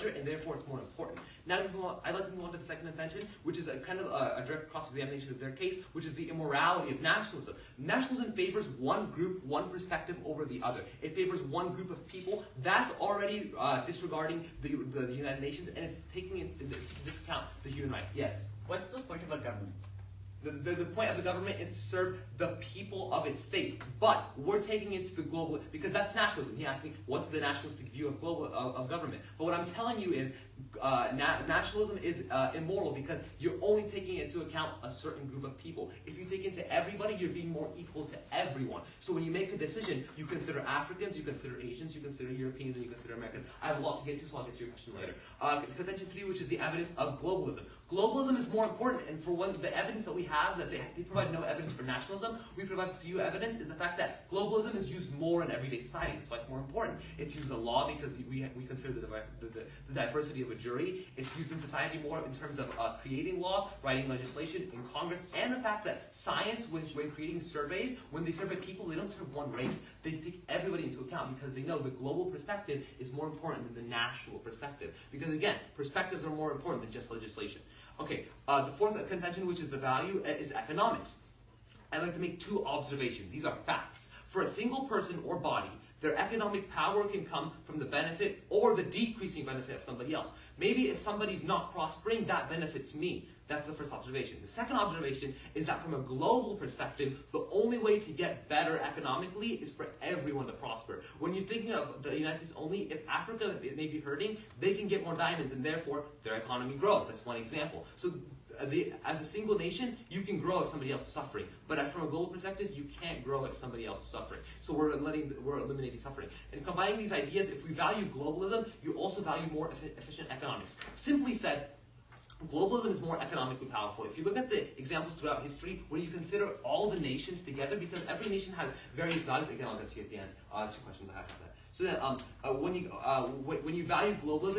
and therefore it's more important. Now I'd like to move on to the second contention, which is a kind of a direct cross-examination of their case, which is the immorality of nationalism. Nationalism favors one group, one perspective over the other. It favors one group of people. That's already disregarding the United Nations, and it's taking into discount the human rights. Yes? What's the point of a government? The point of the government is to serve the people of its state, but we're taking it to the global, because that's nationalism. He asked me, what's the nationalistic view of of government? But what I'm telling you is, nationalism is immoral because you're only taking into account a certain group of people. If you take into everybody, you're being more equal to everyone. So when you make a decision, you consider Africans, you consider Asians, you consider Europeans, and you consider Americans. I have a lot to get to, so I'll get to your question later. Contention 3, which is the evidence of globalism. Globalism is more important, and for one, the evidence that we have, that they provide no evidence for nationalism, we provide to you evidence, is the fact that globalism is used more in everyday society. That's why it's more important. It's used in law because we consider the diversity of a jury. It's used in society more in terms of creating laws, writing legislation in Congress, and the fact that science, when creating surveys, when they survey people, they don't serve one race. They take everybody into account because they know the global perspective is more important than the national perspective. Because again, perspectives are more important than just legislation. Okay, the fourth contention, which is the value, is economics. I'd like to make two observations. These are facts. For a single person or body, their economic power can come from the benefit or the decreasing benefit of somebody else. Maybe if somebody's not prospering, that benefits me. That's the first observation. The second observation is that from a global perspective, the only way to get better economically is for everyone to prosper. When you're thinking of the United States only, if Africa may be hurting, they can get more diamonds and therefore their economy grows. That's one example. So as a single nation, you can grow if somebody else is suffering. But from a global perspective, you can't grow if somebody else is suffering. So we're eliminating suffering. And combining these ideas, if we value globalism, you also value more efficient economics. Simply said, globalism is more economically powerful. If you look at the examples throughout history, when you consider all the nations together, because every nation has various values, again, I'll get to you at the end. Two questions I have about that. So then, when you value globalism,